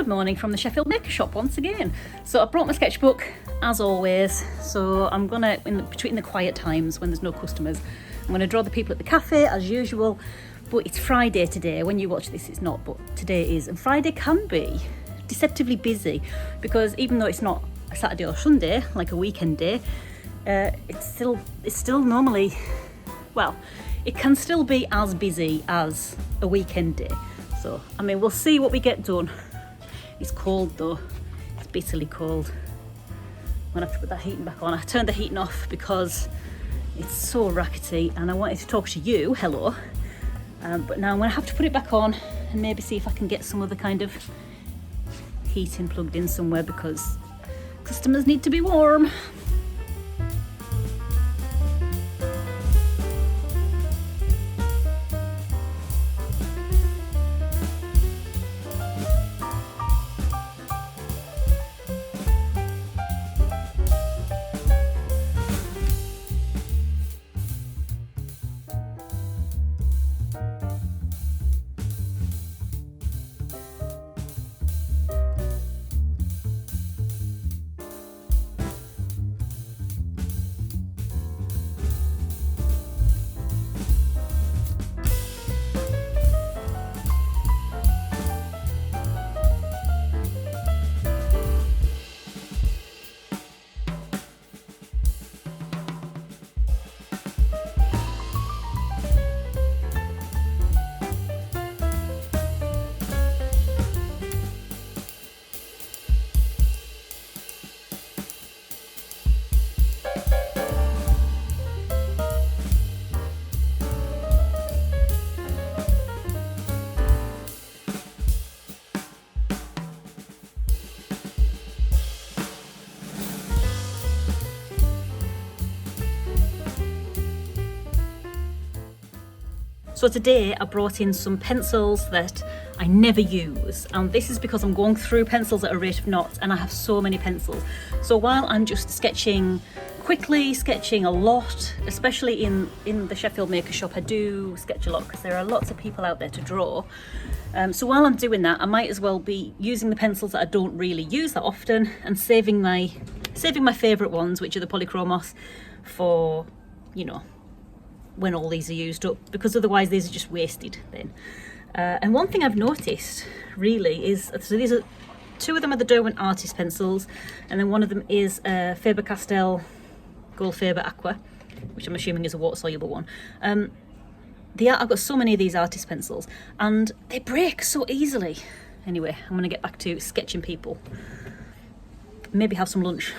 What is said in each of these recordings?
Good morning from the Sheffield Maker Shop once again. So I brought my sketchbook as always, so I'm gonna, between the quiet times when there's no customers, I'm gonna draw the people at the cafe as usual, but it's Friday today. When you watch this it's not, but today is, and Friday can be deceptively busy because even though it's not a Saturday or Sunday like a weekend day, it's still normally, well, it can still be as busy as a weekend day. So I mean, we'll see what we get done. It's cold though, it's bitterly cold. I'm gonna have to put that heating back on. I turned the heating off because it's so rackety and I wanted to talk to you, hello. But now I'm gonna have to put it back on and maybe see if I can get some other kind of heating plugged in somewhere because customers need to be warm. So today I brought in some pencils that I never use, and this is because I'm going through pencils at a rate of knots and I have so many pencils. So while I'm just sketching quickly, sketching a lot, especially in the Sheffield Maker Shop, I do sketch a lot because there are lots of people out there to draw. So while I'm doing that, I might as well be using the pencils that I don't really use that often and saving my favourite ones, which are the polychromos, for, you know, when all these are used up, because otherwise these are just wasted then. And one thing I've noticed really is, so these are, two of them are the Derwent Artist pencils, and then one of them is Faber-Castell Gold-Faber Aqua, which I'm assuming is a water-soluble one. I've got so many of these artist pencils and they break so easily. Anyway, I'm gonna get back to sketching people. Maybe have some lunch.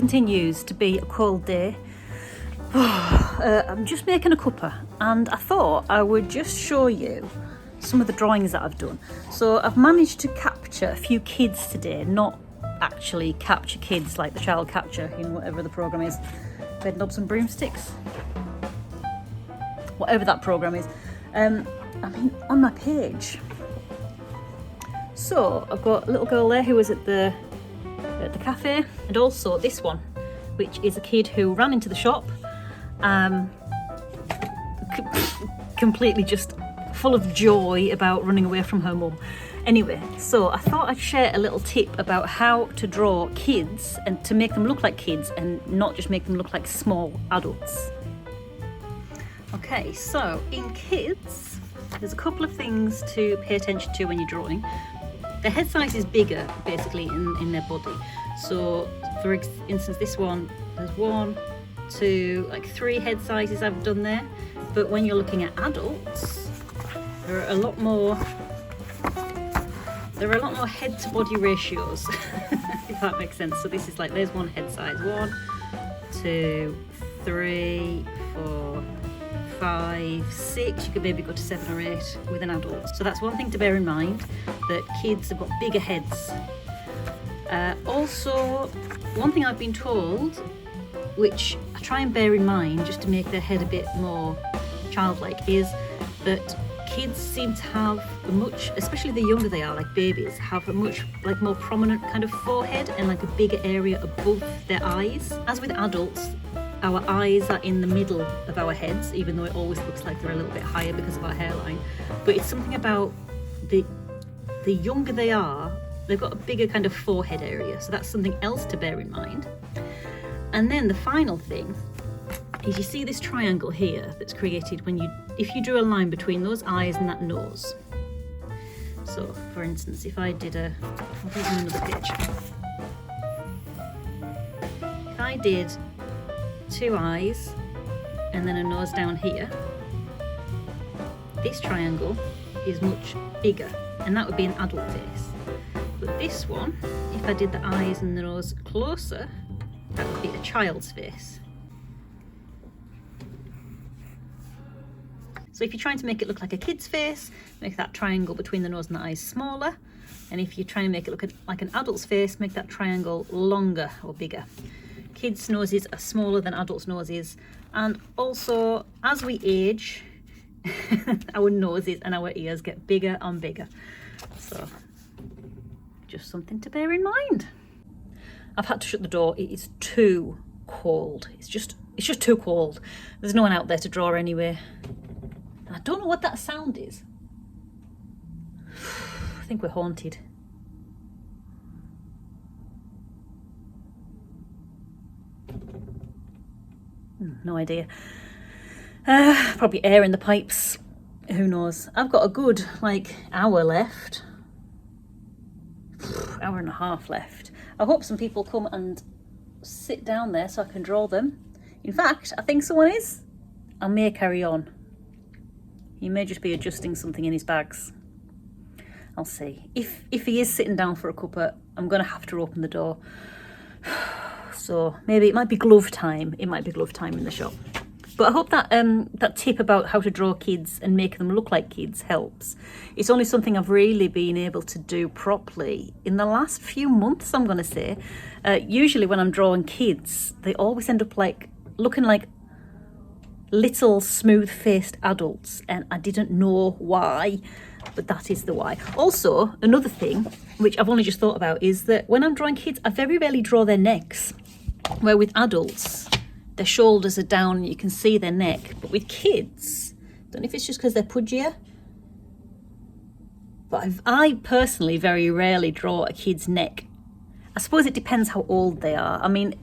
continues to be a cold day. I'm just making a cuppa, and I thought I would just show you some of the drawings that I've done. So I've managed to capture a few kids today, not actually capture kids like the child capture in whatever the program is, Bed Knobs and Broomsticks, whatever that program is. I mean, on my page. So I've got a little girl there who was at the cafe, and also this one, which is a kid who ran into the shop, completely just full of joy about running away from her mum. Anyway, so I thought I'd share a little tip about how to draw kids and to make them look like kids and not just make them look like small adults. Okay, so in kids, there's a couple of things to pay attention to when you're drawing. Their head size is bigger, basically, in their body. So, for instance, this one, there's 1, 2, like 3 head sizes I've done there. But when you're looking at adults, there are a lot more head to body ratios, if that makes sense. So this is like, there's one head size, 1, 2, 3, 4, 5, 6, you could maybe go to 7 or 8 with an adult. So that's one thing to bear in mind, that kids have got bigger heads. Also, one thing I've been told, which I try and bear in mind just to make their head a bit more childlike, is that kids seem to have a much, especially the younger they are, like babies, have a much like more prominent kind of forehead and like a bigger area above their eyes. As with adults, our eyes are in the middle of our heads, even though it always looks like they're a little bit higher because of our hairline. But it's something about the younger they are, they've got a bigger kind of forehead area. So that's something else to bear in mind. And then the final thing is, you see this triangle here that's created if you drew a line between those eyes and that nose. So for instance, if I did I'll do it on another page. If I did 2 eyes and then a nose down here, this triangle is much bigger, and that would be an adult face. But this one, if I did the eyes and the nose closer, that would be a child's face. So if you're trying to make it look like a kid's face, make that triangle between the nose and the eyes smaller. And if you're trying to make it look like an adult's face, make that triangle longer or bigger. Kids' noses are smaller than adults' noses. And also, as we age, our noses and our ears get bigger and bigger. So, just something to bear in mind. I've had to shut the door. It is too cold. It's just too cold. There's no one out there to draw anyway. I don't know what that sound is. I think we're haunted. No idea. Probably air in the pipes. Who knows? I've got a good hour left. Hour and a half left. I hope some people come and sit down there so I can draw them. In fact, I think someone is. I may carry on. He may just be adjusting something in his bags. I'll see. If he is sitting down for a cuppa, I'm going to have to open the door. So maybe it might be glove time. It might be glove time in the shop. But I hope that that tip about how to draw kids and make them look like kids helps. It's only something I've really been able to do properly in the last few months, I'm going to say. Usually when I'm drawing kids, they always end up looking like little smooth-faced adults, and I didn't know why, but that is the why. Also, another thing, which I've only just thought about, is that when I'm drawing kids, I very rarely draw their necks, where with adults, their shoulders are down and you can see their neck. But with kids, I don't know if it's just because they're pudgier, but I personally very rarely draw a kid's neck. I suppose it depends how old they are. I mean,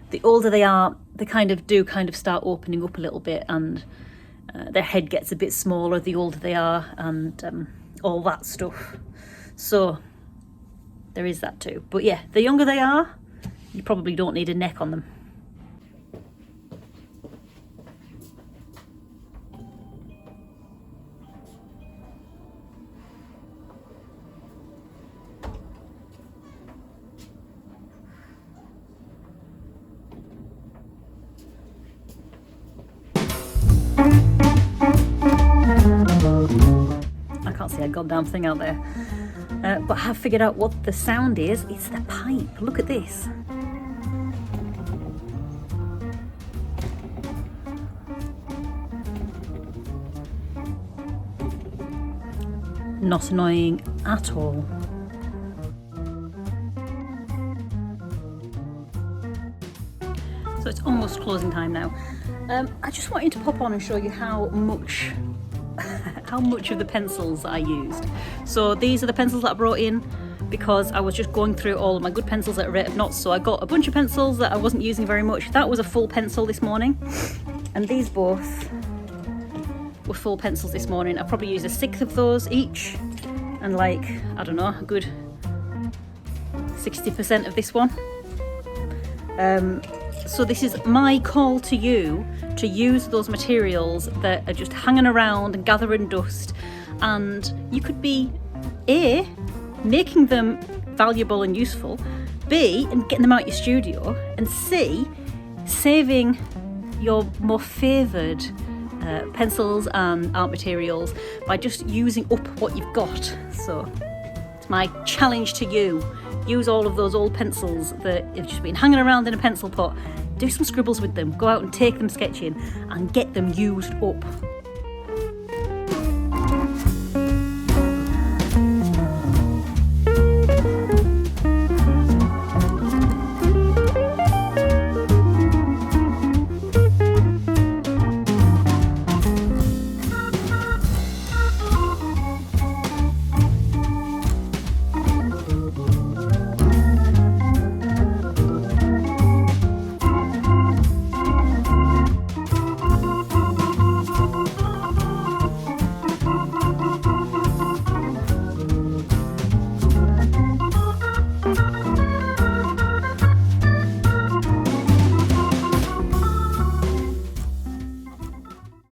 the older they are, they kind of start opening up a little bit, and their head gets a bit smaller the older they are, and all that stuff. So there is that too. But yeah, the younger they are, you probably don't need a neck on them. can't see a goddamn thing out there. But I have figured out what the sound is. It's the pipe. Look at this. Not annoying at all. So it's almost closing time now. I just wanted to pop on and show you how much of the pencils I used. So these are the pencils that I brought in because I was just going through all of my good pencils at a rate of knots. So I got a bunch of pencils that I wasn't using very much. That was a full pencil this morning, and these both were full pencils this morning. I probably used 1/6 of those each, and like, I don't know, a good 60% of this one. So this is my call to you to use those materials that are just hanging around and gathering dust, and you could be A, making them valuable and useful, B, and getting them out your studio, and C, saving your more favoured pencils and art materials by just using up what you've got. So it's my challenge to you. Use all of those old pencils that have just been hanging around in a pencil pot. Do some scribbles with them. Go out and take them sketching and get them used up.